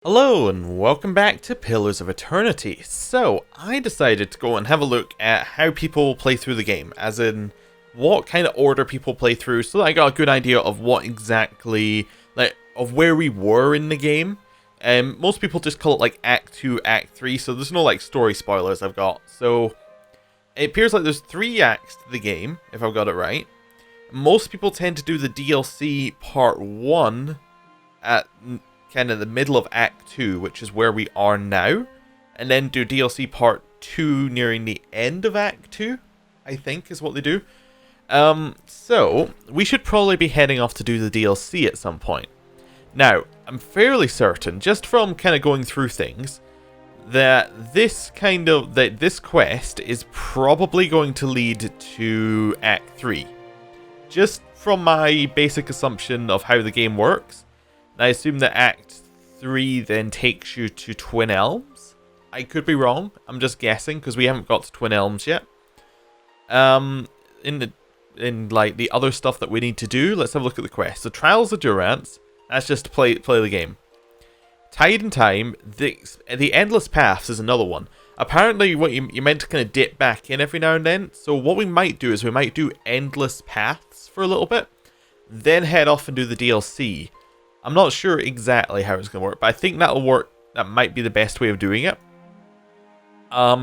Hello and welcome back to Pillars of Eternity. So, I decided to go and have a look at how people play through the game, as in what kind of order people play through, so that I got a good idea of what exactly, of where we were in the game. Most people just call it like Act 2, Act 3, so there's no like story spoilers I've got. So, it appears like there's 3 acts to the game, if I've got it right. Most people tend to do the DLC Part 1 at kind of the middle of Act 2, which is where we are now, and then do DLC Part 2 nearing the end of Act 2, I think is what they do. So, we should probably be heading off to do the DLC at some point. Now, I'm fairly certain, just from kind of going through things, that this quest is probably going to lead to Act 3. Just from my basic assumption of how the game works. I assume that Act 3 then takes you to Twin Elms. I could be wrong. I'm just guessing because we haven't got to Twin Elms yet. In like the other stuff that we need to do, let's have a look at the quest. So Trials of Durance. That's just to play the game. Tide and Time. The Endless Paths is another one. Apparently, what you're meant to kind of dip back in every now and then. So what we might do is we might do Endless Paths for a little bit, then head off and do the DLC. I'm not sure exactly how it's going to work, but I think that'll work. That might be the best way of doing it.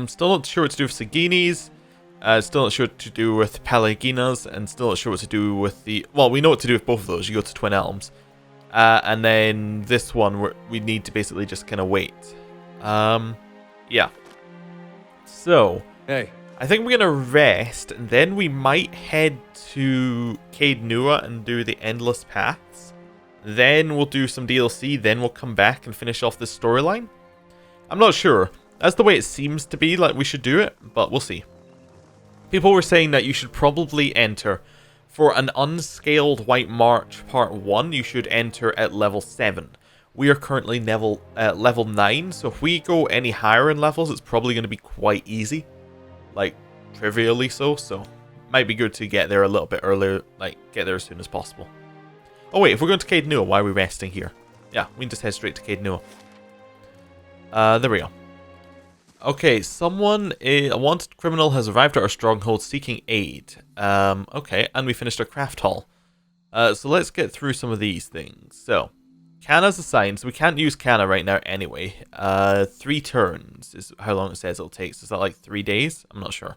Still not sure what to do with Saginis. Still not sure what to do with Palaginas, and still not sure what to do with the... Well, we know what to do with both of those. You go to Twin Elms. And then this one, we need to basically just kind of wait. Yeah. So, Hey. I think we're going to rest, and then we might head to Caed Nua and do the Endless Paths. Then we'll do some DLC, then we'll come back and finish off this storyline. I'm not sure. That's the way it seems to be, like we should do it, but we'll see. People were saying that you should probably enter, for an unscaled White March Part 1, you should enter at level 7. We are currently level 9, so if we go any higher in levels, it's probably going to be quite easy. Like, trivially so might be good to get there a little bit earlier, like, get there as soon as possible. Oh wait, if we're going to Caed Nua, why are we resting here? Yeah, we can just head straight to Caed Nua. There we go. Okay, a wanted criminal has arrived at our stronghold seeking aid. Okay, and we finished our craft hall. So let's get through some of these things. So, Canna's assigned, so we can't use Canna right now anyway. 3 turns is how long it says it'll take. So is that like 3 days? I'm not sure.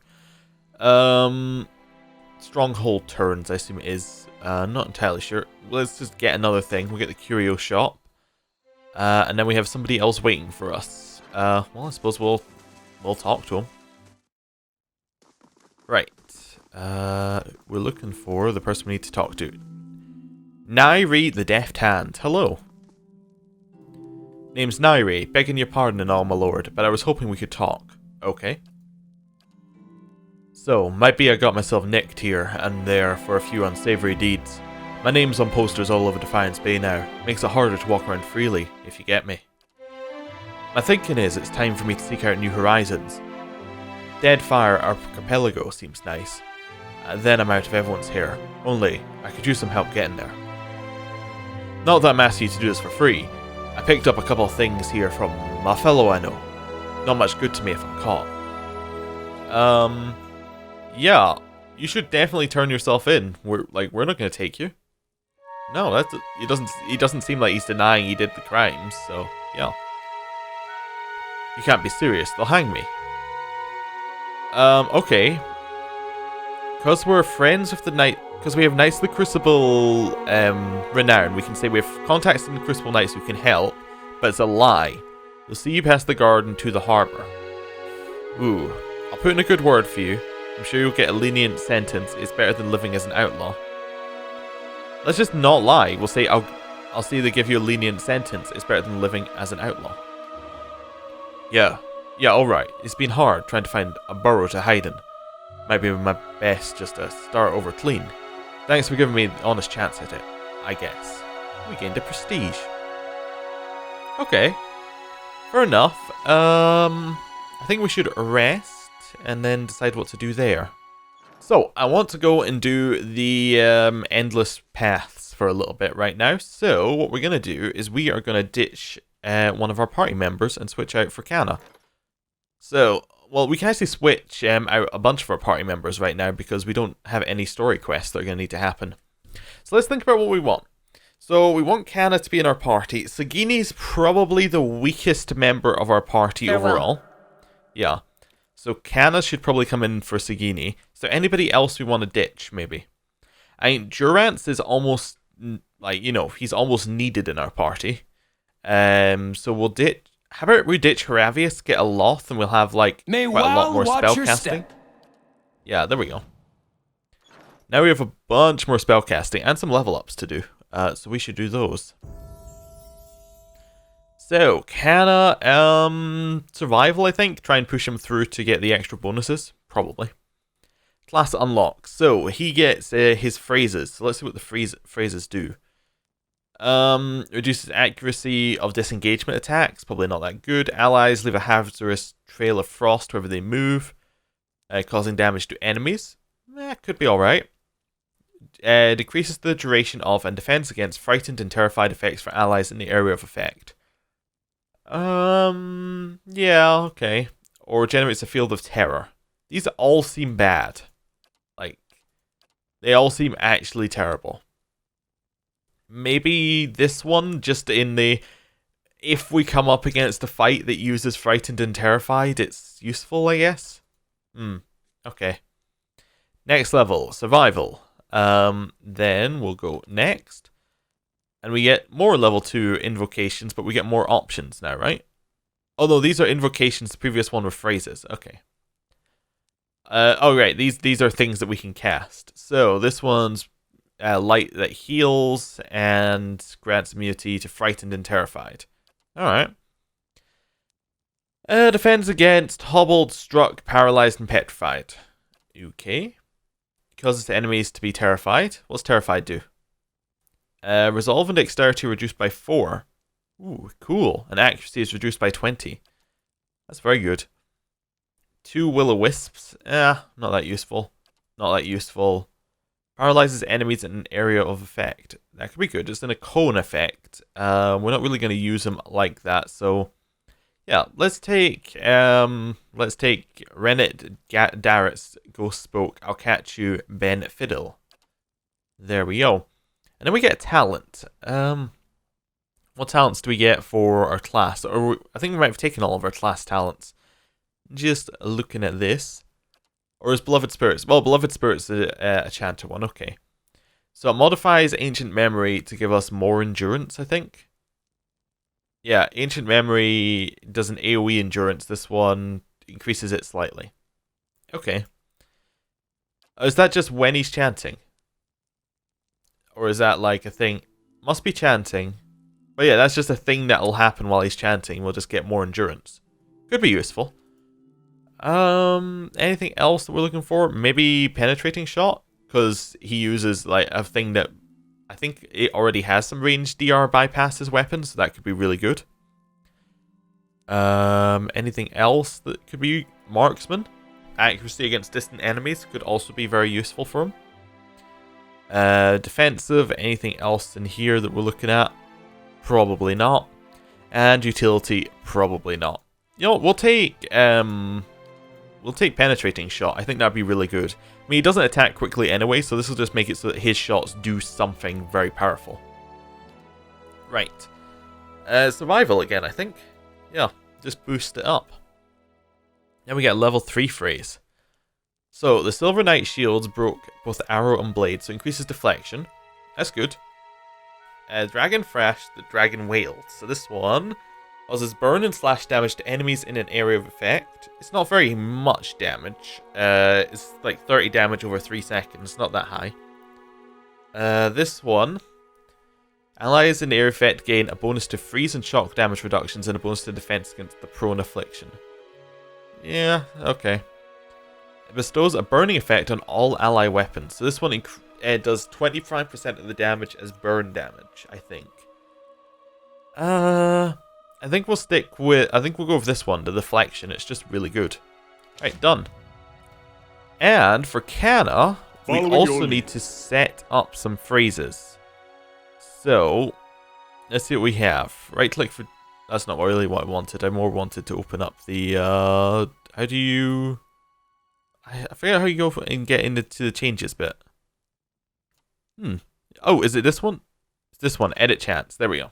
Stronghold turns, I assume it is. Not entirely sure. Let's just get another thing. We'll get the curio shop. And then we have somebody else waiting for us. Well, I suppose we'll talk to him. Right. We're looking for the person we need to talk to. Nairi the Deft Hand. Hello. Name's Nairi. Begging your pardon and all, my lord, but I was hoping we could talk. Okay. So, might be I got myself nicked here and there for a few unsavory deeds. My name's on posters all over Defiance Bay now. Makes it harder to walk around freely, if you get me. My thinking is it's time for me to seek out new horizons. Deadfire Archipelago seems nice. Then I'm out of everyone's hair. Only, I could use some help getting there. Not that I'm asking you to do this for free. I picked up a couple of things here from a fellow I know. Not much good to me if I'm caught. Yeah, you should definitely turn yourself in. We're not going to take you. No, he doesn't seem like he's denying he did the crimes, so yeah. You can't be serious, they'll hang me. Okay. Because we're friends with the Knight, because we have Knights of the Crucible renown, we can say we have contacts in the Crucible Knights who can help, but it's a lie. They'll see you past the garden to the harbour. Ooh, I'll put in a good word for you. I'm sure you'll get a lenient sentence. It's better than living as an outlaw. Let's just not lie. We'll say I'll see they give you a lenient sentence. It's better than living as an outlaw. Yeah, alright. It's been hard trying to find a burrow to hide in. Might be my best just to start over clean. Thanks for giving me an honest chance at it, I guess. We gained a prestige. Okay. Fair enough. I think we should rest and then decide what to do there. So, I want to go and do the Endless Paths for a little bit right now. So, what we're going to do is we are going to ditch one of our party members and switch out for Kana. So, well, we can actually switch out a bunch of our party members right now because we don't have any story quests that are going to need to happen. So let's think about what we want. So we want Kana to be in our party. Sagini's probably the weakest member of our party overall. Yeah. So Kana should probably come in for Sagini. So anybody else we want to ditch, maybe. I mean, Durance is almost, like, you know, he's almost needed in our party. So we'll ditch... How about we ditch Haravius, get a Loth, and we'll have, like, quite a lot more spellcasting. Yeah, there we go. Now we have a bunch more spellcasting and some level ups to do. So we should do those. So, Kana, survival, I think. Try and push him through to get the extra bonuses. Probably. Class unlock. So, he gets his phrases. So let's see what the phrases do. Reduces accuracy of disengagement attacks. Probably not that good. Allies leave a hazardous trail of frost wherever they move. Causing damage to enemies. Could be alright. Decreases the duration of and defense against frightened and terrified effects for allies in the area of effect. Yeah, okay. Or generates a field of terror. These all seem bad. Like, they all seem actually terrible. Maybe this one, just in the... If we come up against a fight that uses frightened and terrified, it's useful, I guess? Okay. Next level, survival. Then we'll go next. And we get more level 2 invocations, but we get more options now, right? Although these are invocations, the previous one were phrases. Okay. Oh, right. These are things that we can cast. So this one's light that heals and grants immunity to frightened and terrified. Alright. Defends against hobbled, struck, paralyzed, and petrified. Okay. Causes enemies to be terrified. What's terrified do? Resolve and dexterity reduced by 4. Ooh, cool. And accuracy is reduced by 20. That's very good. 2 will-o-wisps. Not that useful. Not that useful. Paralyzes enemies in an area of effect. That could be good. It's in a cone effect. We're not really going to use them like that, so... Yeah, let's take Rennet Darrett's Ghost Spoke. I'll catch you, Ben Fiddle. There we go. And then we get a talent. What talents do we get for our class? Or I think we might have taken all of our class talents. Just looking at this. Or is Beloved Spirits? Well, Beloved Spirits is a chanter one, okay. So it modifies Ancient Memory to give us more endurance, I think. Yeah, Ancient Memory does an AoE endurance. This one increases it slightly. Okay. Is that just when he's chanting? Or is that like a thing? Must be chanting. But yeah, that's just a thing that'll happen while he's chanting. We'll just get more endurance. Could be useful. Anything else that we're looking for? Maybe Penetrating Shot? Because he uses like a thing that I think it already has some ranged DR bypasses weapons, so that could be really good. Anything else that could be Marksman? Accuracy against distant enemies could also be very useful for him. Defensive, anything else in here that we're looking at? Probably not. And utility, probably not. You know, we'll take Penetrating Shot. I think that'd be really good. I mean, he doesn't attack quickly anyway, so this will just make it so that his shots do something very powerful. Right. Survival again, I think. Yeah, just boost it up. Then we get a level 3 phrase. So, the Silver Knight shields broke both arrow and blade, so increases deflection. That's good. Dragon Thrash, the Dragon Wailed. So this one causes burn and slash damage to enemies in an area of effect. It's not very much damage. It's like 30 damage over 3 seconds, not that high. This one, allies in the area of effect gain a bonus to freeze and shock damage reductions and a bonus to defense against the prone affliction. Yeah, okay. It bestows a burning effect on all ally weapons. So this one does 25% of the damage as burn damage, I think. I think we'll go with this one, the deflection. It's just really good. Right, done. And for Kana, we also need to set up some phrases. So, let's see what we have. Right click for... That's not really what I wanted. I more wanted to open up the, how do you... I forget how you go and get into the changes bit. Oh, is it this one? It's this one, edit chants. There we go.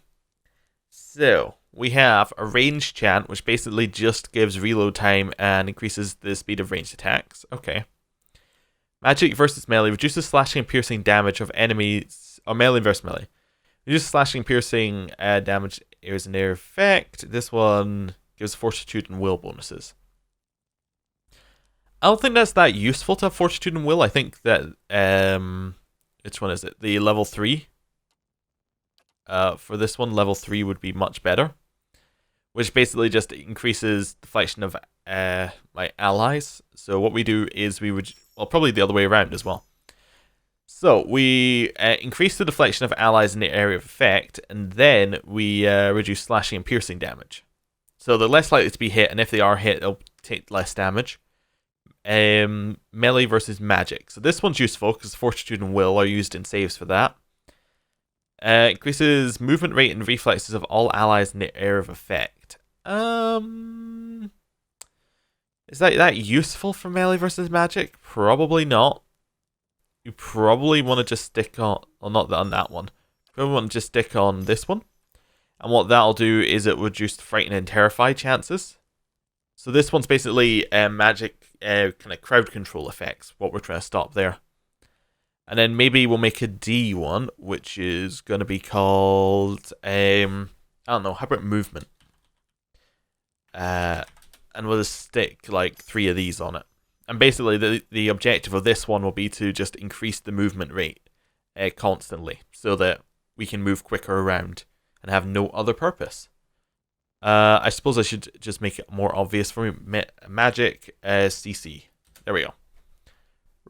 So, we have a ranged chant, which basically just gives reload time and increases the speed of ranged attacks. Okay. Magic versus melee reduces slashing and piercing damage of enemies, or melee versus melee. Reduces slashing and piercing damage areas in their effect. This one gives fortitude and will bonuses. I don't think that's that useful to have fortitude and will. I think that, which one is it? The level 3. For this one, level 3 would be much better. Which basically just increases deflection of my allies. So what we do is we would, well, probably the other way around as well. So we increase the deflection of allies in the area of effect, and then we reduce slashing and piercing damage. So they're less likely to be hit, and if they are hit, they'll take less damage. Melee versus magic. So this one's useful because fortitude and will are used in saves for that. Increases movement rate and reflexes of all allies in the area of effect. Is that useful for melee versus magic? Probably not. You probably want to just stick on, well, not on that one. You probably want to just stick on this one. And what that'll do is it will reduce frighten and terrify chances. So this one's basically magic kind of crowd control effects, what we're trying to stop there. And then maybe we'll make a D one, which is going to be called, I don't know, how about movement? And we'll just stick like 3 of these on it. And basically the objective of this one will be to just increase the movement rate constantly, so that we can move quicker around and have no other purpose. I suppose I should just make it more obvious for me. Magic CC. There we go.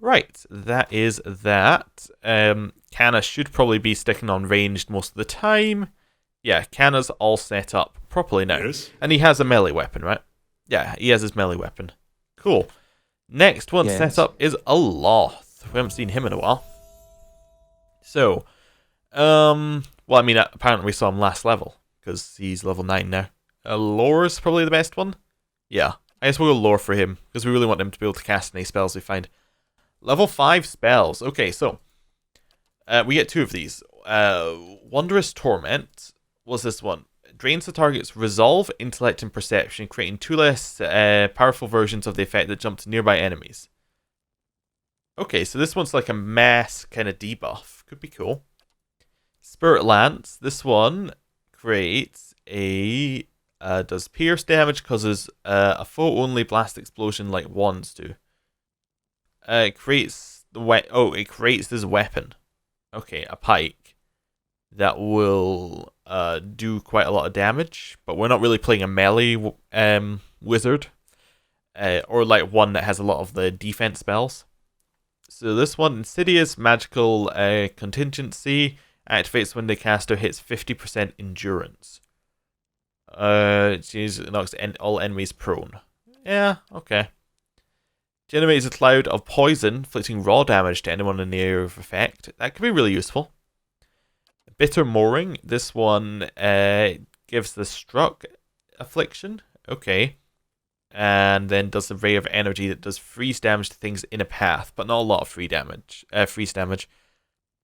Right, that is that. Canna should probably be sticking on ranged most of the time. Yeah, Canna's all set up properly now. Yes. And he has a melee weapon, right? Yeah, he has his melee weapon. Cool. Next one set up is a Loth. We haven't seen him in a while. So, well, I mean, apparently we saw him last level, because he's level 9 now. Lore's probably the best one. Yeah, I guess we'll go Lore for him, because we really want him to be able to cast any spells we find. Level 5 spells. Okay, so, we get 2 of these. Wondrous Torment was this one. Drains the target's resolve, intellect, and perception, creating 2 less powerful versions of the effect that jump to nearby enemies. Okay, so this one's like a mass kind of debuff. Could be cool. Spirit Lance. This one creates a... does pierce damage, causes a foe-only blast explosion like wands do. It creates the it creates this weapon. Okay, a pike that will do quite a lot of damage, but we're not really playing a melee wizard, or like one that has a lot of the defense spells. So this one, Insidious Magical Contingency, activates when the caster hits 50% endurance. It knocks all enemies prone. Yeah, okay. Generates a cloud of poison, inflicting raw damage to anyone in the area of effect. That could be really useful. Bitter Mooring. This one gives the struck affliction. Okay. And then does the ray of energy that does freeze damage to things in a path, but not a lot of freeze damage.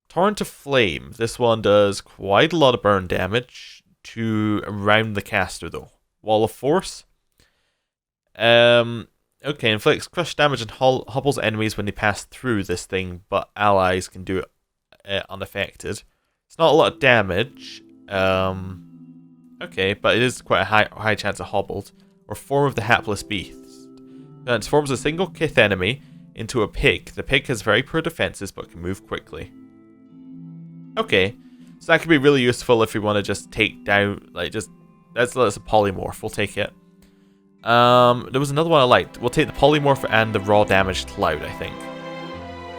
Torrent of Flame. This one does quite a lot of burn damage to around the caster though. Wall of Force. Okay, inflicts crush damage and hobbles enemies when they pass through this thing, but allies can do it unaffected. It's not a lot of damage. Okay, but it is quite a high chance of hobbled. Or Form of the Hapless Beast. Transforms a single kith enemy into a pig. The pig has very poor defenses, but can move quickly. Okay, so that could be really useful if we want to just take down, like, just, that's a polymorph, we'll take it. There was another one I liked. We'll take the polymorph and the raw damage cloud, I think.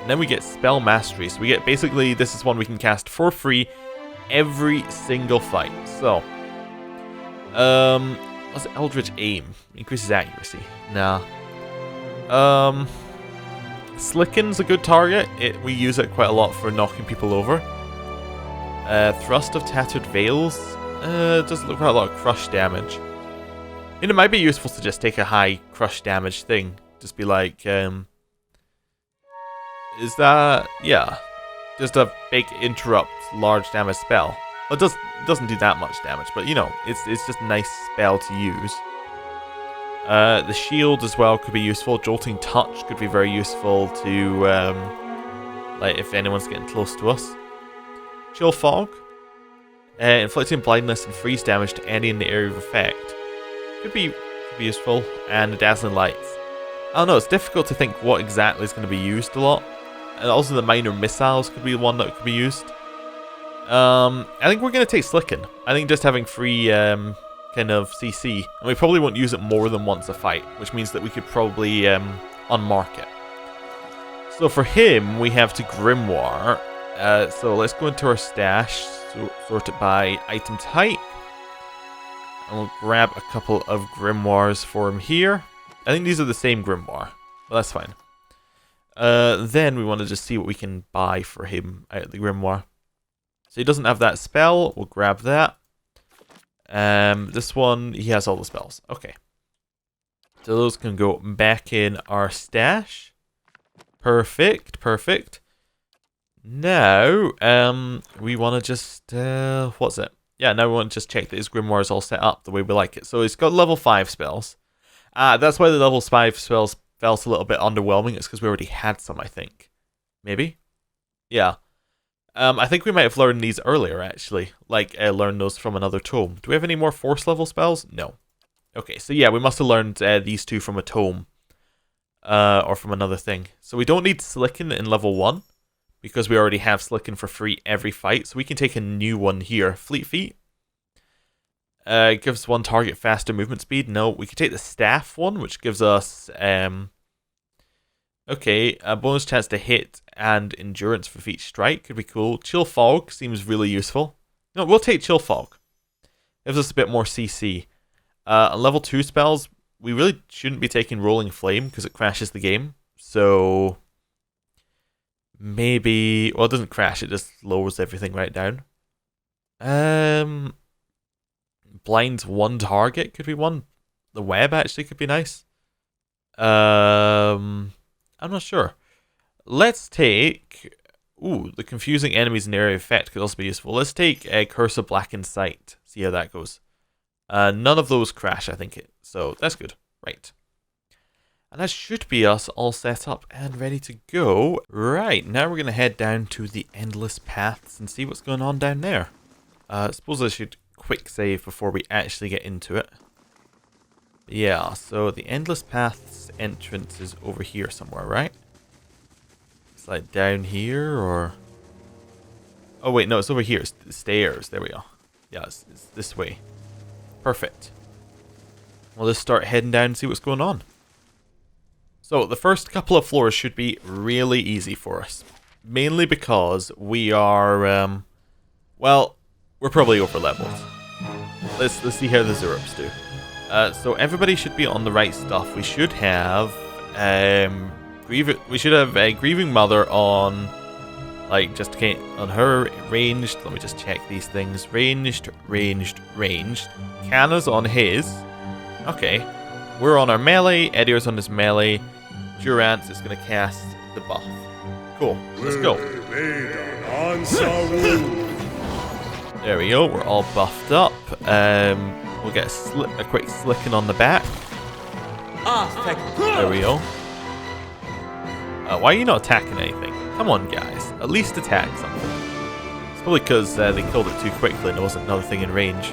And then we get Spell Mastery. So we get, basically, this is one we can cast for free every single fight. So, what's it? Eldritch Aim. Increases accuracy. Nah. Slicken's a good target. We use it quite a lot for knocking people over. Thrust of Tattered Veils. Does look quite a lot of crush damage. I mean, it might be useful to just take a high crush damage thing. Just be like, is that... yeah. Just a big interrupt large damage spell. Well, it doesn't do that much damage, but you know, it's just a nice spell to use. The shield as well could be useful. Jolting touch could be very useful to, like if anyone's getting close to us. Chill fog. Inflicting blindness and freeze damage to any in the area of effect. Could be useful. And the dazzling lights. I don't know, it's difficult to think what exactly is going to be used a lot. And also the minor missiles could be the one that could be used. I think we're going to take Slicken. I think just having free kind of CC. And we probably won't use it more than once a fight. Which means that we could probably unmark it. So for him, we have to Grimoire. So let's go into our stash. Sort it by item type. And we'll grab a couple of Grimoires for him here. I think these are the same Grimoire. But that's fine. Then we want to just see what we can buy for him out of the Grimoire. So he doesn't have that spell. We'll grab that. This one, he has all the spells. Okay. So those can go back in our stash. Perfect, perfect. Now, we want to just, what's it? Yeah, now we want to just check that his Grimoire is all set up the way we like it. So he's got level 5 spells. That's why the level 5 spells felt a little bit underwhelming. It's because we already had some, I think. Maybe? Yeah. I think we might have learned these earlier, actually. Like, learned those from another tome. Do we have any more force level spells? No. Okay, so yeah, we must have learned these two from a tome. Or from another thing. So we don't need Slicken in level 1. Because we already have Slicken for free every fight. So we can take a new one here. Fleet Feet. It gives one target faster movement speed. No, we could take the Staff one, which gives us... okay, a bonus chance to hit and endurance for each strike. Could be cool. Chill Fog seems really useful. No, we'll take Chill Fog. Gives us a bit more CC. Level 2 spells, we really shouldn't be taking Rolling Flame because it crashes the game. So... maybe... well, it doesn't crash, it just lowers everything right down. Blinds one target could be one. The web actually could be nice. I'm not sure. Let's take... ooh, the confusing enemies in the area of effect could also be useful. Let's take a Curse of Blackened Sight. See how that goes. None of those crash, I think. So that's good. Right. And that should be us all set up and ready to go. Right, now we're going to head down to the Endless Paths and see what's going on down there. I suppose I should quick save before we actually get into it. Yeah, so the Endless Paths entrance is over here somewhere, right? It's like down here, or... oh wait, no, it's over here. It's the stairs. There we go. Yeah, it's this way. Perfect. We'll just start heading down and see what's going on. So, the first couple of floors should be really easy for us. Mainly because we are, well, we're probably over leveled. Let's see how the Zurups do. So everybody should be on the right stuff. We should have, a Grieving Mother on, like, just on her ranged. Let me just check these things. Ranged. Kanna's on his. Okay. We're on our melee. Edier's on his melee. Durant is going to cast the buff. Cool. Let's go. There we go. We're all buffed up. We'll get a quick Slicken on the back. There we go. Why are you not attacking anything? Come on, guys. At least attack something. It's probably because they killed it too quickly and there wasn't another thing in range.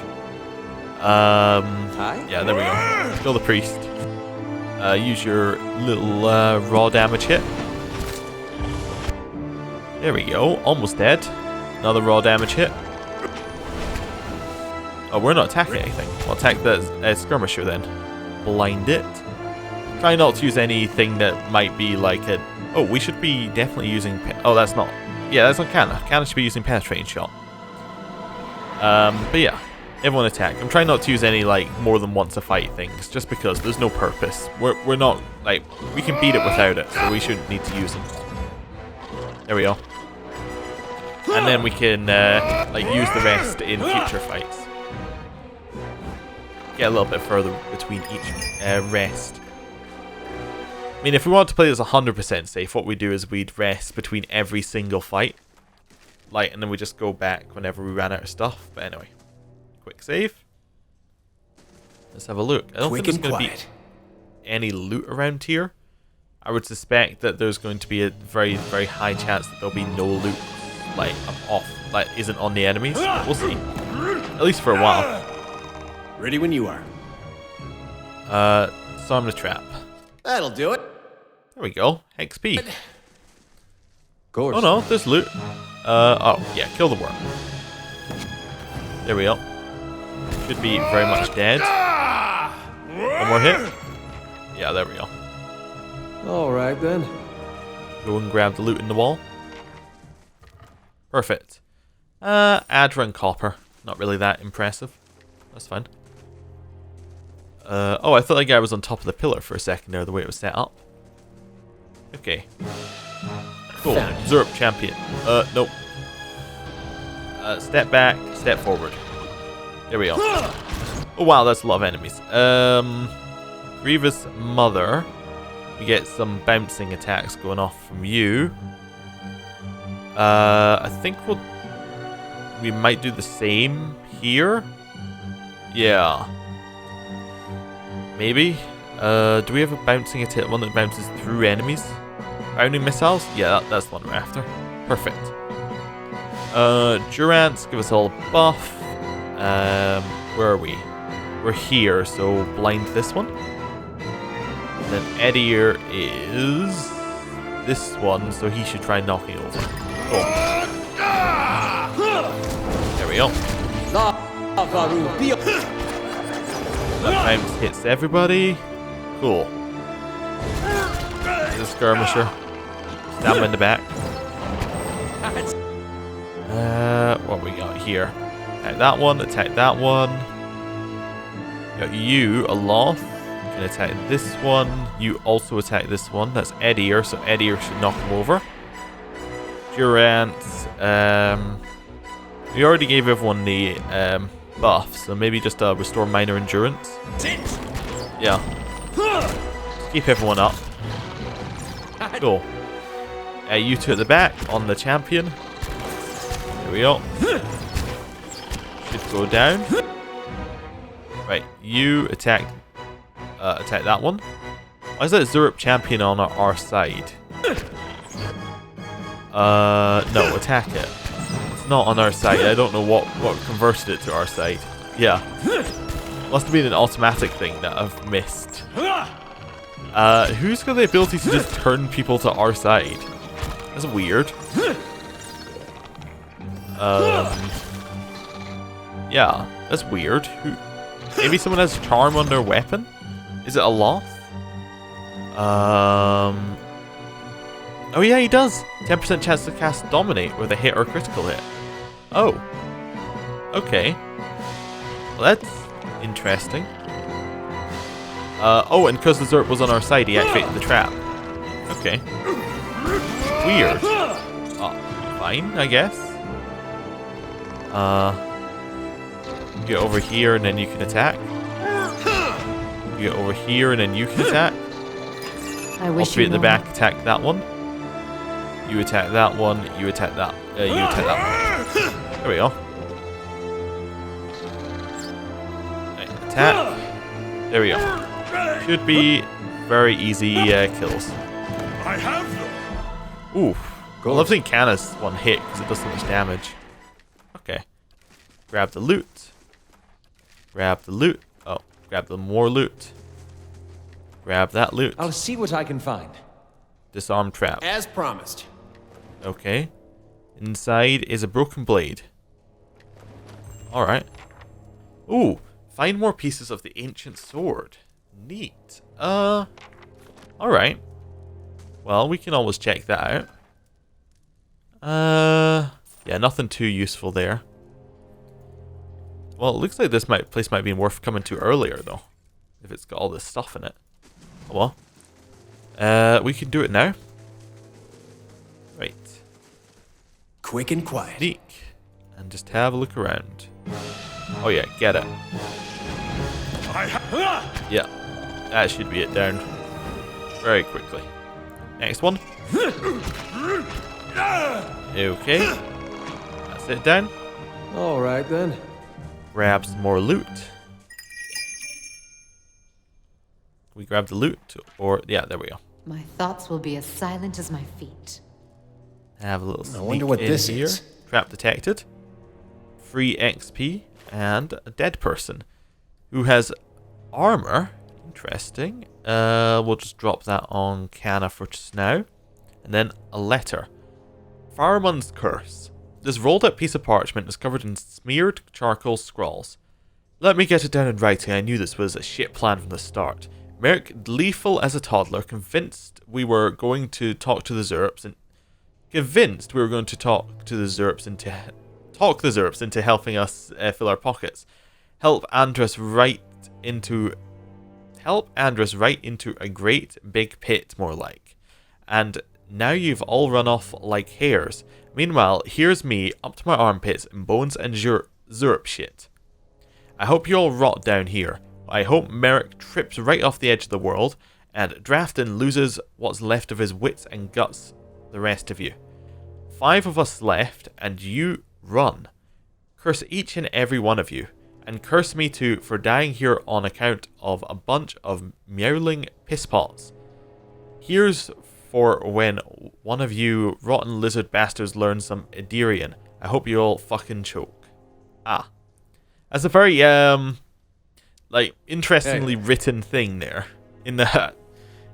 Yeah, there we go. Let's kill the priest. Use your little raw damage hit. There we go. Almost dead. Another raw damage hit. Oh, we're not attacking anything. I'll attack the skirmisher then. Blind it. Try not to use anything that might be like a... oh, we should be definitely using... oh, that's not... yeah, that's not Kanna. Kanna should be using Penetrating Shot. But yeah. Everyone attack. I'm trying not to use any, like, more than once a fight things, just because there's no purpose. We're not, like, we can beat it without it, so we shouldn't need to use them. There we go. And then we can, like, use the rest in future fights. get a little bit further between each rest. I mean, if we want to play this 100% safe, what we do is we'd rest between every single fight. Like, and then we just go back whenever we ran out of stuff. But anyway, quick save. Let's have a look. I don't think there's going to be any loot around here. I would suspect that there's going to be a very, very high chance that there'll be no loot, like, isn't on the enemies. We'll see. At least for a while. Ready when you are. Disarm the trap. That'll do it. There we go. XP. Of course. Oh no, there's loot. Oh, yeah, kill the worm. There we go. Should be very much dead. One more hit. Yeah, there we go. Alright then. Go and grab the loot in the wall. Perfect. Adra and copper. Not really that impressive. That's fine. Oh, I thought that guy was on top of the pillar for a second there, the way it was set up. Okay. Cool. Zerp champion. Nope. Step back, step forward. There we go. Oh wow, that's a lot of enemies. Grievous Mother. We get some bouncing attacks going off from you. I think we might do the same here. Yeah. Maybe. Do we have a bouncing attack? One that bounces through enemies? Bounding missiles? Yeah, that's the one we're after. Perfect. Durance, give us all a buff. Where are we? We're here, so blind this one. And then Edier is this one, so he should try knocking over. Cool. There we go. That bounce hits everybody. Cool. There's a skirmisher. Stab him in the back. What we got here? Attack that one, attack that one. Got you, Aloth. You can attack this one. You also attack this one. That's Edier, so Edier should knock him over. Durance. We already gave everyone the buff, so maybe just restore minor endurance. Yeah. Just keep everyone up. Cool. You two at the back on the champion. There we go. Should go down. Right, you attack that one. Why is that Zerp champion on our side? No, attack it. It's not on our side. I don't know what converted it to our side. Yeah. Must have been an automatic thing that I've missed. Who's got the ability to just turn people to our side? That's weird. Yeah, that's weird. Maybe someone has charm on their weapon? Is it a Loth? Oh yeah, he does. 10% chance to cast Dominate with a hit or critical hit. Oh. Okay. Well, that's interesting. Oh, and because the Zerp was on our side, he activated the trap. Okay. Weird. Oh, fine, I guess. Get over here and then you can attack. You get over here and then you can attack. I wish Also be at the back, attack that one. You attack that one, you attack that. You attack that one. There we go. Right, attack. There we go. Should be very easy kills. I have them. Ooh. I love seeing Canis one hit because it does so much damage. Okay. Grab the loot. Grab the loot. Oh, grab the more loot. Grab that loot. I'll see what I can find. Disarm trap. As promised. Okay. Inside is a broken blade. Alright. Ooh. Find more pieces of the ancient sword. Neat. Alright. Well, we can always check that out. Yeah, nothing too useful there. Well, it looks like this place might be worth coming to earlier, though. If it's got all this stuff in it. Oh well. We can do it now. Right. Quick and quiet. Sneak. And just have a look around. Oh yeah, get it. Yeah, that should be it down very quickly. Next one. Okay. That's it down. Alright then. Grab some more loot. We grab the loot, or yeah, there we go. My thoughts will be as silent as my feet. Have a little sneak I wonder what in this here. is. Trap detected. Free XP and a dead person who has armor. Interesting. We'll just drop that on Canna for just now. And then a letter. Fireman's Curse. This rolled up piece of parchment is covered in smeared charcoal scrawls. Let me get it down in writing. I knew this was a shit plan from the start. Merrick, gleeful as a toddler, convinced we were going to talk the Zerps into helping us fill our pockets. Help Andrus right into a great big pit, more like. And now you've all run off like hares. Meanwhile, here's me up to my armpits in bones and Zerp shit. I hope you all rot down here. I hope Merrick trips right off the edge of the world, and Drafton loses what's left of his wits and guts, the rest of you. 5 of us left, and you run. Curse each and every one of you, and curse me too for dying here on account of a bunch of meowling pisspots. Here's for when one of you rotten lizard bastards learns some Iderian. I hope you all fucking choke. Ah. That's a very, interestingly written thing there. In that,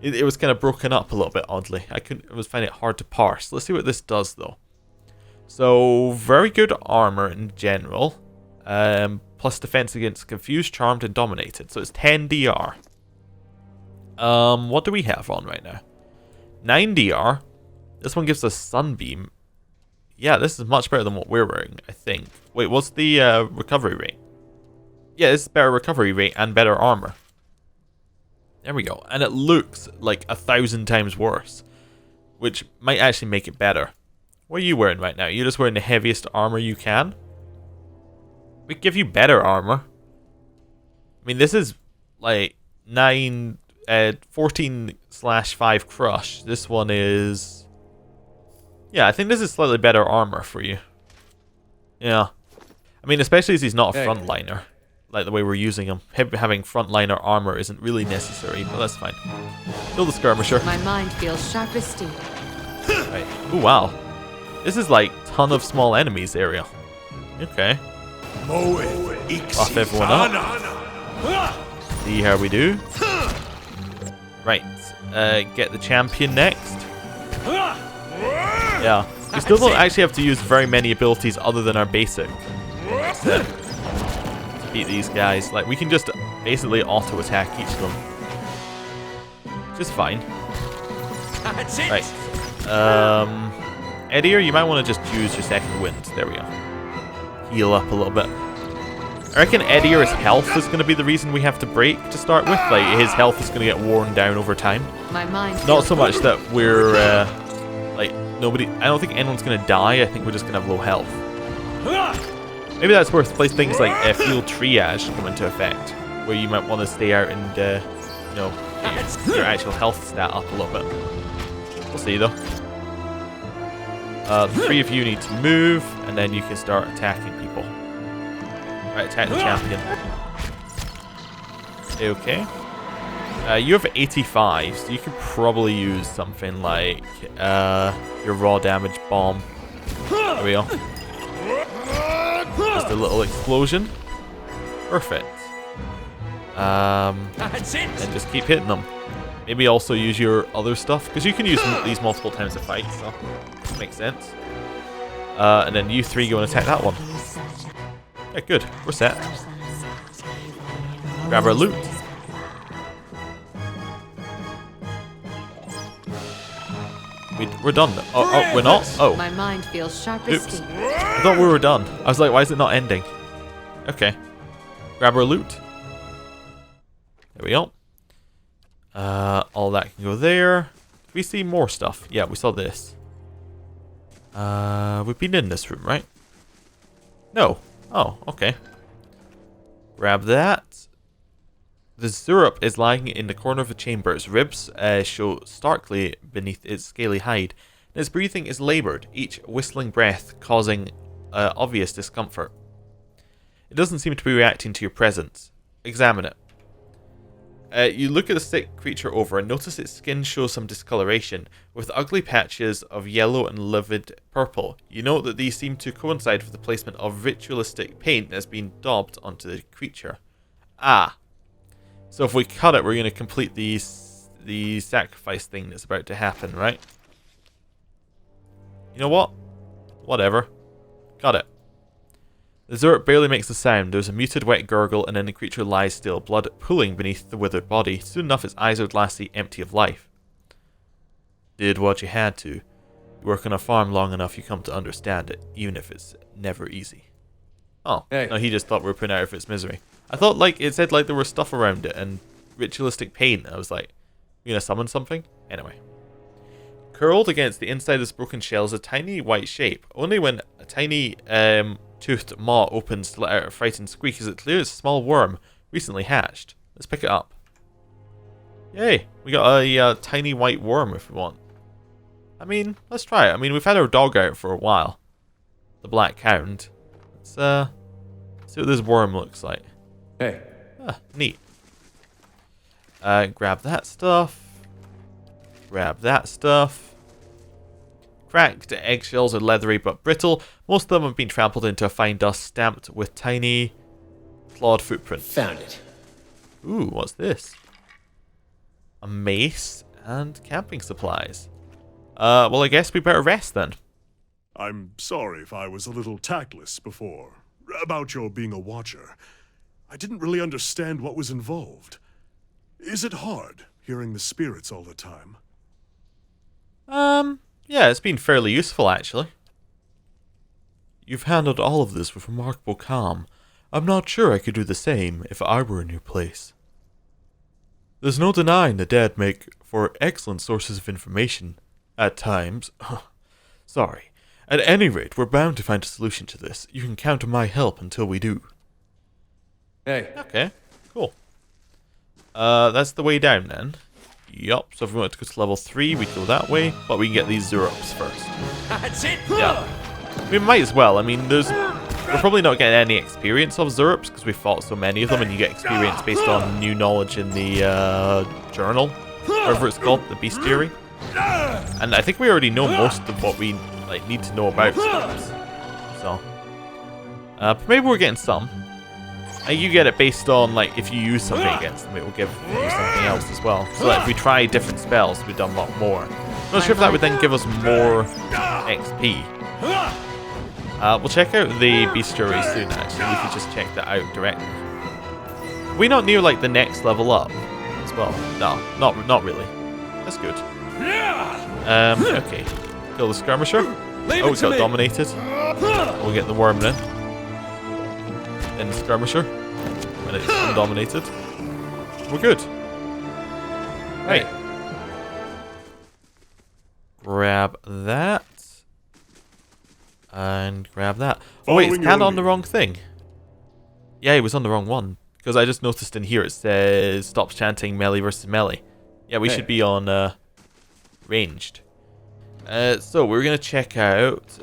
it was kind of broken up a little bit oddly. I was finding it hard to parse. Let's see what this does though. So, very good armor in general. Plus defense against confused, charmed, and dominated. So it's 10 DR. What do we have on right now? 9 DR. This one gives us Sunbeam. Yeah, this is much better than what we're wearing, I think. Wait, what's the recovery rate? Yeah, this is better recovery rate and better armor. There we go. And it looks like 1,000 times worse, which might actually make it better. What are you wearing right now? You're just wearing the heaviest armor you can? We give you better armor. I mean, this is like 14/5 crush. This one is... Yeah, I think this is slightly better armor for you. Yeah. I mean, especially as he's not a frontliner. Like the way we're using him. Having frontliner armor isn't really necessary, but that's fine. Kill the skirmisher. My mind feels sharp as steel. Right. Ooh, wow. This is like ton of small enemies area. Okay. Buff everyone up. See how we do. Right. Get the champion next. Yeah. We still don't actually have to use very many abilities other than our basic. To beat these guys. Like, we can just basically auto-attack each of them. Which is fine. Right. Edier, you might want to just use your second wind. There we go. Heal up a little bit. I reckon Edier's health is going to be the reason we have to break to start with. Like, his health is going to get worn down over time. My mind Not so much that we're, like, nobody... I don't think anyone's going to die. I think we're just going to have low health. Maybe that's where things like field triage come into effect. Where you might want to stay out and, you know, get your actual health stat up a little bit. We'll see, though. The 3 of you need to move, and then you can start attacking people. Right, attack the champion. Okay. You have 85, so you could probably use something like your raw damage bomb. There we go. Just a little explosion. Perfect. And just keep hitting them. Maybe also use your other stuff, because you can use these multiple times to fight, so makes sense. And then you 3 go and attack that one. Yeah, good. We're set. Grab our loot. We're done. Oh, we're not? Oh. My mind feels sharp as Oops. steel. I thought we were done. I was like, why is it not ending? Okay. Grab our loot. There we go. All that can go there. Did we see more stuff? Yeah, we saw this. We've been in this room, right? No. Oh, okay. Grab that. The Zurup is lying in the corner of the chamber. Its ribs show starkly beneath its scaly hide, and its breathing is laboured, each whistling breath causing obvious discomfort. It doesn't seem to be reacting to your presence. Examine it. You look at the sick creature over and notice its skin shows some discoloration, with ugly patches of yellow and livid purple. You note that these seem to coincide with the placement of ritualistic paint that has been daubed onto the creature. Ah. So if we cut it, we're going to complete the sacrifice thing that's about to happen, right? You know what? Whatever. Cut it. The Zurup barely makes a sound. There's a muted wet gurgle, and then the creature lies still, blood pooling beneath the withered body. Soon enough, its eyes are glassy, empty of life. Did what you had to. You work on a farm long enough, you come to understand it, even if it's never easy. Oh, hey. No, he just thought we were putting out of its misery. I thought, like, it said, like, there was stuff around it, and ritualistic paint. I was like, you gonna summon something? Anyway. Curled against the inside of this broken shell is a tiny white shape. Only when a tiny, toothed maw opens to let out a frightened squeak is it clear it's a small worm, recently hatched. Let's pick it up. Yay, we got a tiny white worm if we want. I mean, let's try it. I mean, we've had our dog out for a while. The black hound. Let's see what this worm looks like. Hey. Ah, neat. Grab that stuff. Grab that stuff. Cracked eggshells are leathery but brittle. Most of them have been trampled into a fine dust stamped with tiny clawed footprints. Found it. Ooh, what's this? A mace and camping supplies. Well, I guess we better rest then. I'm sorry if I was a little tactless before. About your being a watcher. I didn't really understand what was involved. Is it hard, hearing the spirits all the time? Yeah, it's been fairly useful, actually. You've handled all of this with remarkable calm. I'm not sure I could do the same if I were in your place. There's no denying the dead make for excellent sources of information. At times. Sorry. At any rate, we're bound to find a solution to this. You can count on my help until we do. Hey. Okay, cool. That's the way down then. Yup, so if we want to go to level 3, we go that way, but we can get these Zurups first. That's it. Yeah. We might as well. I mean, we're probably not getting any experience of Zurups because we fought so many of them, and you get experience based on new knowledge in the journal, whatever it's called, the bestiary. And I think we already know most of what we need to know about Zurups. So, but maybe we're getting some. You get it based on, like, if you use something against them, it will give you something else as well. So, like, if we try different spells, we've done a lot more. I'm not sure if that would then give us more XP. We'll check out the bestiary soon, actually. We could just check that out directly. Are we not near, like, the next level up as well? No, not really. That's good. Okay. Kill the skirmisher. Oh, we got dominated. We'll get the worm then. Then the skirmisher. When it's undominated. We're good. Right. Grab that. And grab that. Oh wait, it's kind of on the wrong thing. Yeah, it was on the wrong one. Because I just noticed in here it says stops chanting melee versus melee. Yeah, we should be on ranged. So we're going to check out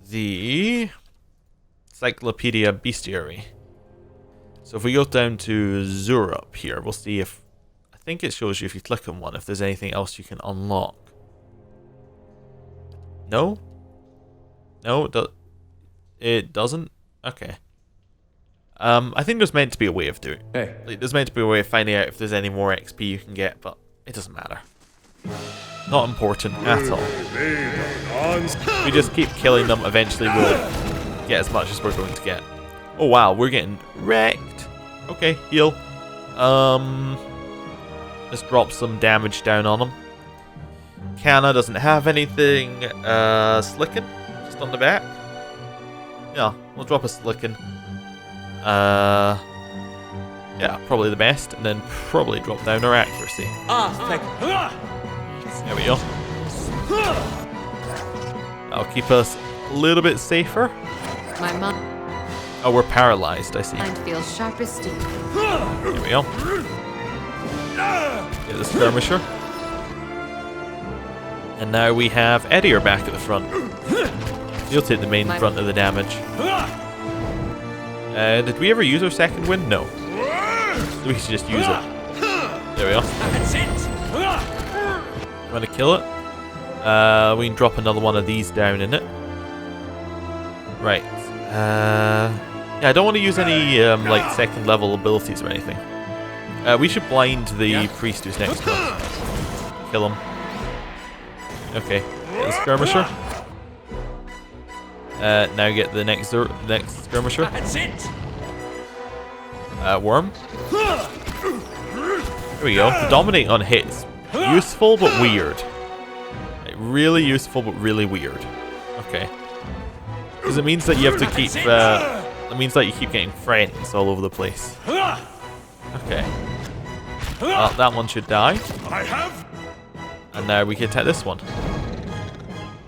the Encyclopedia Bestiary. So if we go down to Zurup here, we'll see if... I think it shows you if you click on one, if there's anything else you can unlock. No? No, it doesn't? Okay. I think there's meant to be a way of doing it. Hey. Like, there's meant to be a way of finding out if there's any more XP you can get, but it doesn't matter. Not important at all. We just keep killing them, eventually we'll get as much as we're going to get. Oh wow, we're getting wrecked. Okay, heal. Let's drop some damage down on them. Canna doesn't have anything. Slicken, just on the back. Yeah, we'll drop a Slicken. Yeah, probably the best, and then probably drop down our accuracy. There we go. That'll keep us a little bit safer. My mind Oh, we're paralyzed, I see. feels sharp as steel. Here we go. Get the skirmisher. And now we have Eora back at the front. He'll take the main brunt of the damage. Did we ever use our second wind? No. So we should just use it. There we go. That's it. Want to kill it? We can drop another one of these down in it. Right. Yeah, I don't want to use any like second level abilities or anything. We should blind the priest who's next to us. Kill him. Okay. Get the skirmisher. Now get the next skirmisher. That's it. Worm. There we go. The dominate on hits. Useful but weird. Like, really useful but really weird. Okay. Because it means that you have to keep. It means that you keep getting friends all over the place. Okay. Well, that one should die. I have. And now we can attack this one.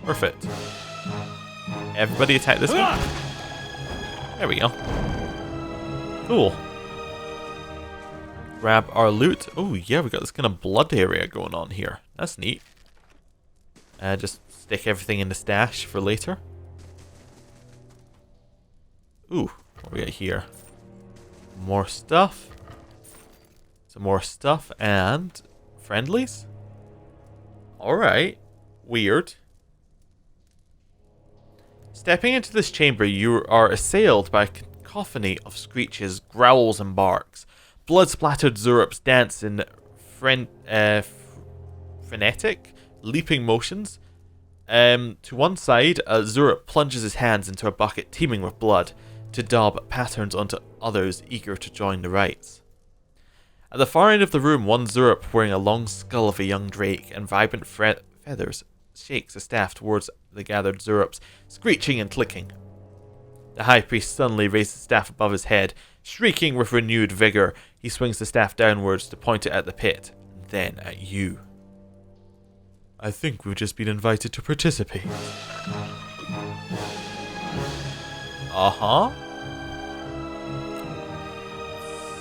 Perfect. Everybody attack this one. There we go. Cool. Grab our loot. Oh yeah, we got this kind of blood area going on here. That's neat. Just stick everything in the stash for later. Ooh, what do we got here? More stuff. Some more stuff and friendlies. Alright. Weird. Stepping into this chamber, you are assailed by a cacophony of screeches, growls, and barks. Blood-splattered Zurups dance in frenetic, leaping motions. To one side, a Zurup plunges his hands into a bucket teeming with blood to daub patterns onto others eager to join the rites. At the far end of the room, one Zurup wearing a long skull of a young drake and vibrant feathers shakes a staff towards the gathered Zurups, screeching and clicking. The high priest suddenly raises the staff above his head. Shrieking with renewed vigor, he swings the staff downwards to point it at the pit, and then at you. I think we've just been invited to participate. Uh-huh.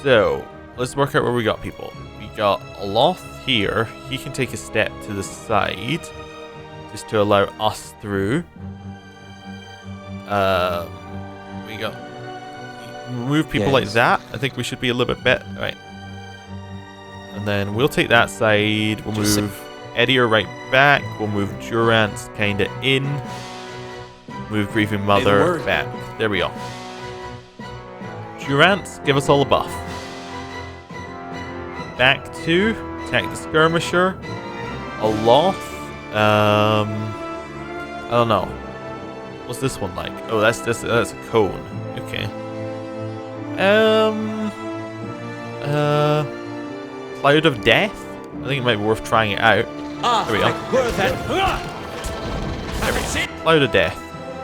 So, let's work out where we got people. We got Aloth here. He can take a step to the side, just to allow us through. We got... Move people like that. I think we should be a little bit better. Right. And then we'll take that side. We'll move Eora right back. We'll move Durance kind of in. Move Grieving Mother back. There we go. Durance, give us all a buff. Back to attack the skirmisher. Aloth. I don't know. What's this one like? Oh, that's a cone. Okay. Cloud of Death? I think it might be worth trying it out. There we go. There we go. Cloud of Death.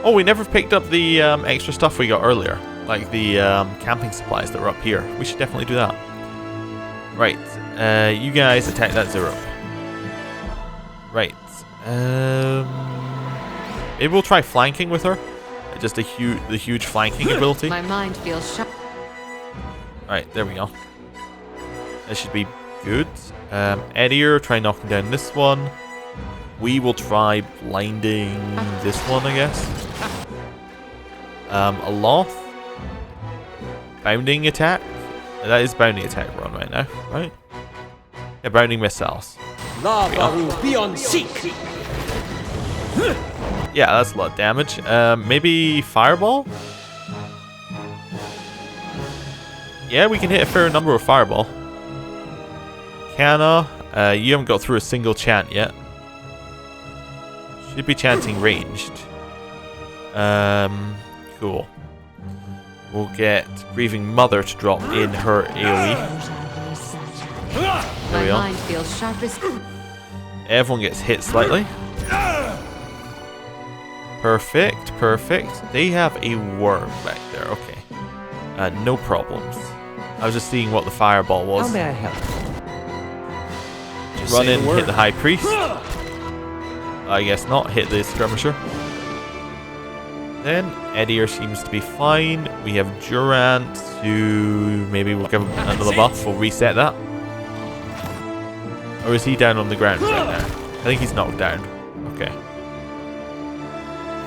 Oh, we never picked up the extra stuff we got earlier. Like the camping supplies that were up here. We should definitely do that. Right. You guys attack that Zurup. Right. Maybe we'll try flanking with her. Just the huge flanking ability. My mind feels sharp. Right, there we go. That should be good. Eora, try knocking down this one. We will try blinding this one, I guess. Aloth. Bounding attack. That is bounding attack we're on right now, right? Yeah, bounding missiles. Lava will be on seek. Yeah, that's a lot of damage. Maybe Fireball? Yeah, we can hit a fair number with Fireball. Canna, you haven't got through a single chant yet. Should be chanting ranged. Cool. We'll get Grieving Mother to drop in her AoE. There we go. My mind feels sharpest. Everyone gets hit slightly. Perfect, perfect. They have a worm back there, okay. No problems. I was just seeing what the fireball was. How may I help? Run in, hit the high priest. I guess not, hit the skirmisher. Then Eora seems to be fine. We have Durance, who maybe we'll give him another buff. We'll reset that. Or is he down on the ground right now? I think he's knocked down. Okay.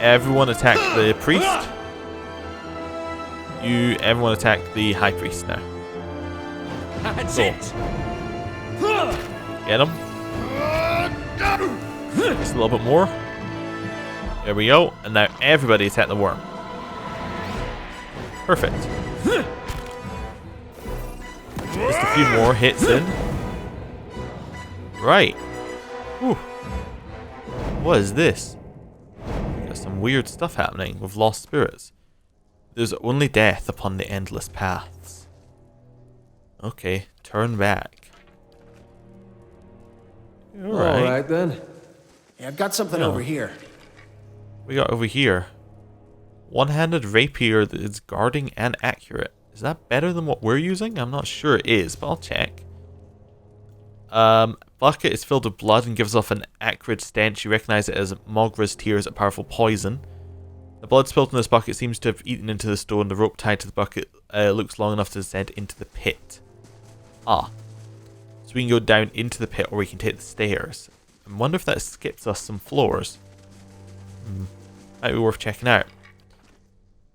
Everyone attack the priest. Everyone attack the high priest now. That's Cool. it. Get him. Just a little bit more. There we go. And now everybody attack the worm. Perfect. Just a few more hits in. Right. Whew. What is this? Got some weird stuff happening with lost spirits. There's only death upon the endless paths. Okay, turn back. Alright. then. Yeah, I've got something over here. We got over here. One-handed rapier that is guarding and accurate. Is that better than what we're using? I'm not sure it is, but I'll check. Bucket is filled with blood and gives off an acrid stench. You recognize it as Mogra's tears, a powerful poison. The blood spilled in this bucket seems to have eaten into the stone. The rope tied to the bucket looks long enough to descend into the pit. Ah. So we can go down into the pit or we can take the stairs. I wonder if that skips us some floors. Might be worth checking out.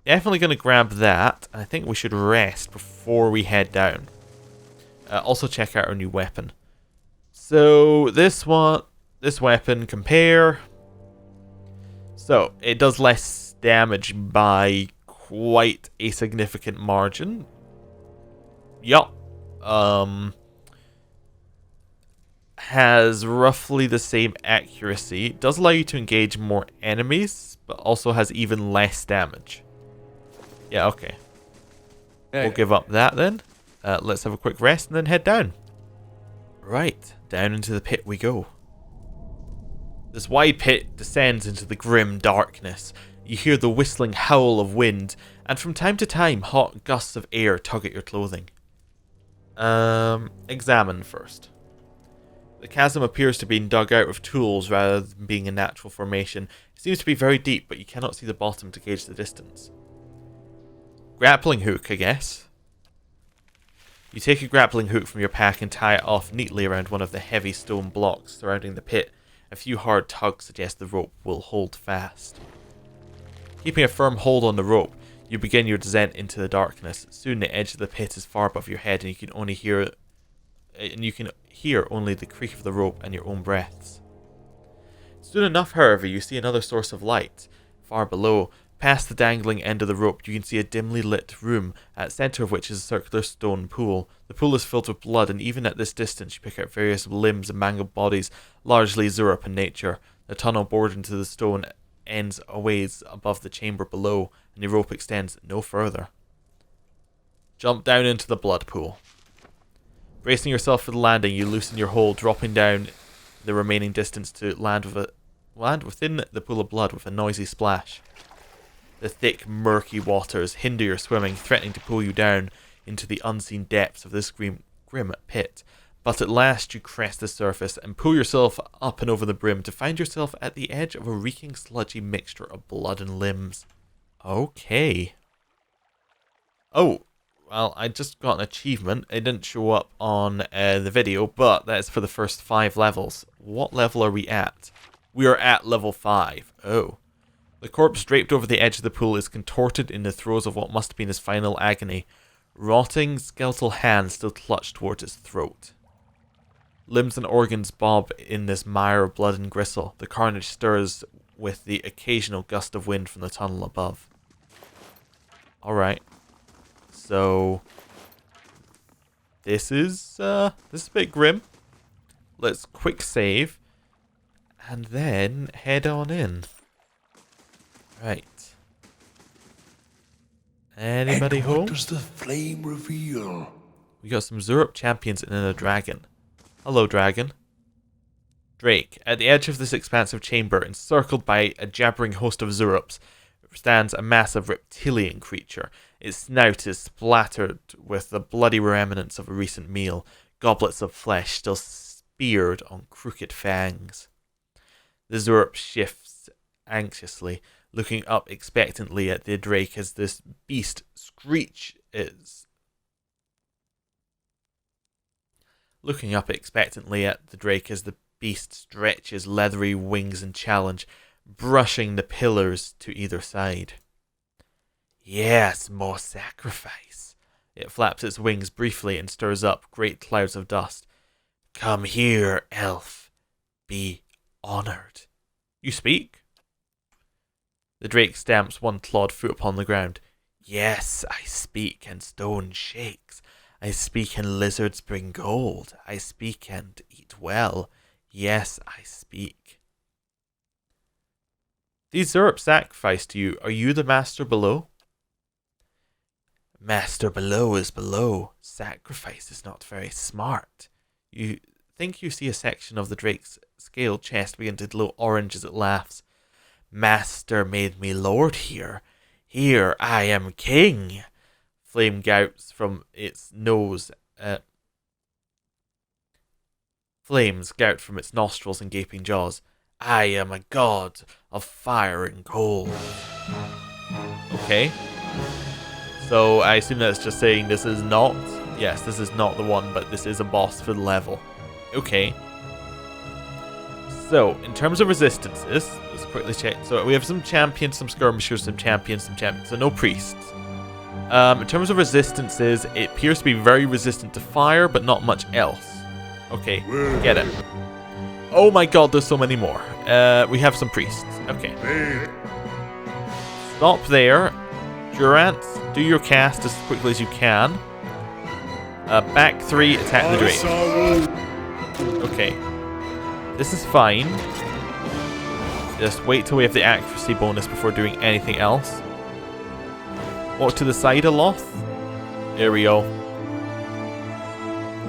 Definitely going to grab that. I think we should rest before we head down. Also check out our new weapon. So this weapon, compare. So it does less damage by quite a significant margin. Yup. Has roughly the same accuracy. It does allow you to engage more enemies, but also has even less damage. Yeah, okay. We'll give up that then. Let's have a quick rest and then head down. Right, down into the pit we go. This wide pit descends into the grim darkness. You hear the whistling howl of wind, and from time to time, hot gusts of air tug at your clothing. Examine first. The chasm appears to be dug out with tools rather than being a natural formation. It seems to be very deep, but you cannot see the bottom to gauge the distance. Grappling hook, I guess. You take a grappling hook from your pack and tie it off neatly around one of the heavy stone blocks surrounding the pit. A few hard tugs suggest the rope will hold fast. Keeping a firm hold on the rope, you begin your descent into the darkness. Soon the edge of the pit is far above your head and you can hear only the creak of the rope and your own breaths. Soon enough, however, you see another source of light. Far below, past the dangling end of the rope, you can see a dimly lit room, at the centre of which is a circular stone pool. The pool is filled with blood, and even at this distance you pick out various limbs and mangled bodies, largely Zurip in nature. The tunnel bored into the stone ends a ways above the chamber below, and the rope extends no further. Jump down into the blood pool. Bracing yourself for the landing, you loosen your hold, dropping down the remaining distance to land within the pool of blood with a noisy splash. The thick, murky waters hinder your swimming, threatening to pull you down into the unseen depths of this grim pit. But at last you crest the surface and pull yourself up and over the brim to find yourself at the edge of a reeking, sludgy mixture of blood and limbs. Okay. Oh, well, I just got an achievement. It didn't show up on the video, but that's for the first 5 levels. What level are we at? We are at level 5. Oh. The corpse draped over the edge of the pool is contorted in the throes of what must have been his final agony. Rotting, skeletal hands still clutch towards its throat. Limbs and organs bob in this mire of blood and gristle. The carnage stirs with the occasional gust of wind from the tunnel above. Alright. So this is a bit grim. Let's quick save and then head on in. Right. Anybody home? What does the flame reveal? We got some Zurip champions and a dragon. Hello, dragon. Drake. At the edge of this expansive chamber, encircled by a jabbering host of Zurips, stands a massive reptilian creature. Its snout is splattered with the bloody remnants of a recent meal, goblets of flesh still speared on crooked fangs. The Zurip shifts anxiously, looking up expectantly at the Drake as this beast screeches. looking up expectantly at the drake as the beast stretches leathery wings in challenge, brushing the pillars to either side. Yes, more sacrifice. It flaps its wings briefly and stirs up great clouds of dust. Come here, elf. Be honored. You speak? The drake stamps one clawed foot upon the ground. Yes, I speak, and stone shakes. I speak, and lizards bring gold. I speak and eat well. Yes, I speak. These Zurp sacrificed to you. Are you the master below? Master below is below. Sacrifice is not very smart. You think you see a section of the drake's scaled chest begin to glow orange as it laughs. Master made me lord here. Here I am king. Flame gouts from its nose. Flames gout from its nostrils and gaping jaws. I am a god of fire and cold. Okay. So I assume that's just saying this is not... Yes, this is not the one, but this is a boss for the level. Okay. So, in terms of resistances, let's quickly check. So we have some champions, some skirmishers, some champions, so no priests. In terms of resistances, it appears to be very resistant to fire, but not much else. Okay, get it. Oh my god, there's so many more. We have some priests. Okay. Stop there. Durant, do your cast as quickly as you can. Back 3, attack the drake. Okay. This is fine. Just wait till we have the accuracy bonus before doing anything else. Walk to the side a lot. There we go.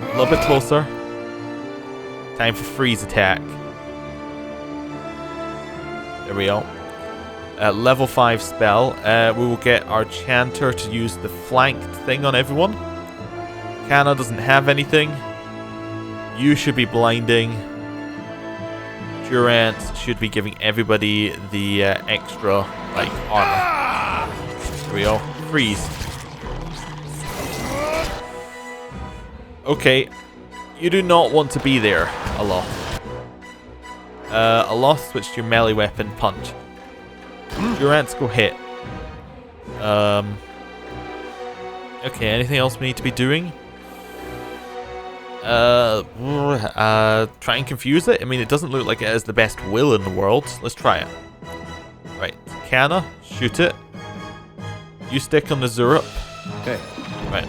A little bit closer. Time for freeze attack. There we go. Level 5 spell. We will get our chanter to use the flanked thing on everyone. Kana doesn't have anything. You should be blinding. Durant should be giving everybody the extra, like, armor. There we go. Freeze. Okay. You do not want to be there, Aloth. Aloth, switch to your melee weapon, punch. Durant's go hit. Okay, anything else we need to be doing? Try and confuse it? I mean, it doesn't look like it has the best will in the world. Let's try it. Right, Kana, shoot it. You stick on the Zurp. Okay. Right.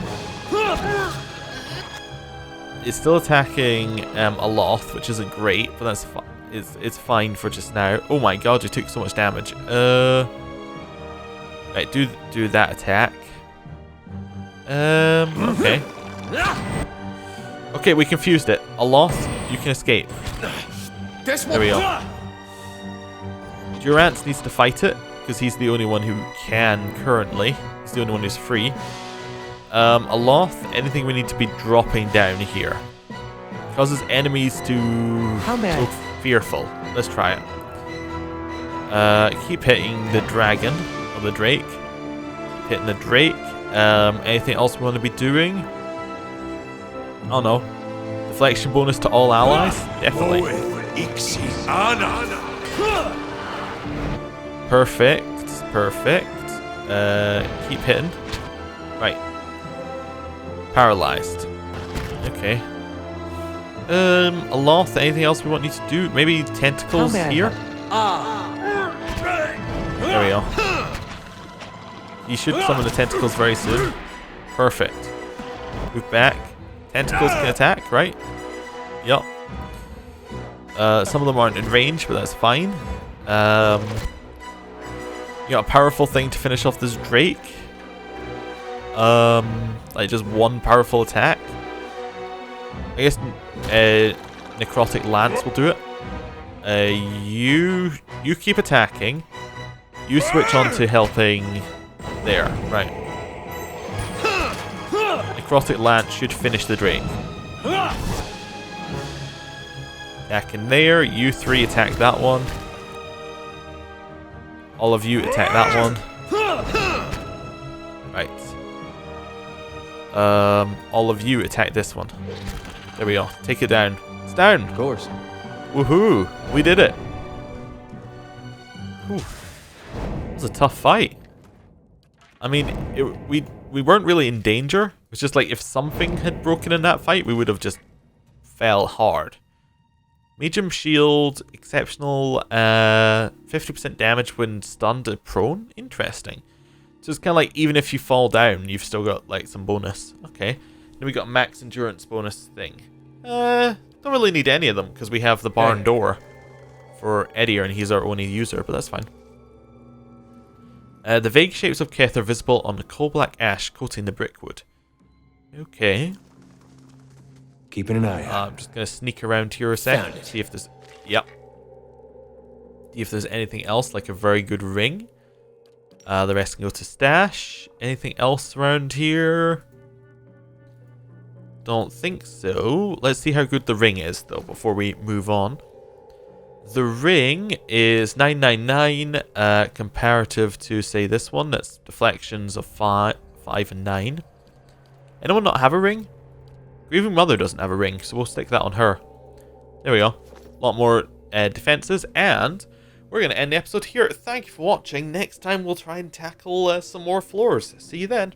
It's still attacking Aloth, which isn't great, but that's it's fine for just now. Oh my god, you took so much damage. Right, do that attack. Okay. Okay, we confused it. Aloth, you can escape. There we go. Durant needs to fight it, because he's the only one who can currently. He's the only one who's free. Aloth, anything we need to be dropping down here. Causes enemies to so fearful. Let's try it. Keep hitting the dragon, or the drake. Keep hitting the drake. Anything else we want to be doing? Oh no. Deflection bonus to all allies? Definitely. Perfect. Perfect. Keep hitting. Right. Paralyzed. Okay. Aloth, anything else we want you to do? Maybe tentacles here? There we go. You should summon the tentacles very soon. Perfect. Move back. Tentacles can attack, right? Yup. Some of them aren't in range, but that's fine. You got a powerful thing to finish off this Drake. Like just one powerful attack. I guess Necrotic Lance will do it. You keep attacking. You switch on to helping there, right. Necrotic Lance should finish the Drake. Attack in there. You three attack that one. All of you attack that one. Right. All of you attack this one. There we go. Take it down. It's down. Of course. Woohoo! We did it. Whew. It was a tough fight. I mean, we weren't really in danger. It was just like if something had broken in that fight, we would have just fell hard. Medium shield, exceptional, 50% damage when stunned and prone. Interesting. So it's kind of like even if you fall down, you've still got like some bonus. Okay. Then we got max endurance bonus thing. Don't really need any of them because we have the barn door for Eddie, and he's our only user, but that's fine. The vague shapes of Keth are visible on the coal black ash coating the brickwood. Okay. Keeping an eye out. I'm just going to sneak around here a sec. Found it. See if there's... Yep. See if there's anything else, like a very good ring. The rest can go to stash. Anything else around here? Don't think so. Let's see how good the ring is, though, before we move on. The ring is 999 comparative to, say, this one. That's deflections of 5 and 9. Anyone not have a ring? Grieving Mother doesn't have a ring, so we'll stick that on her. There we go. A lot more defenses, and we're going to end the episode here. Thank you for watching. Next time we'll try and tackle some more floors. See you then.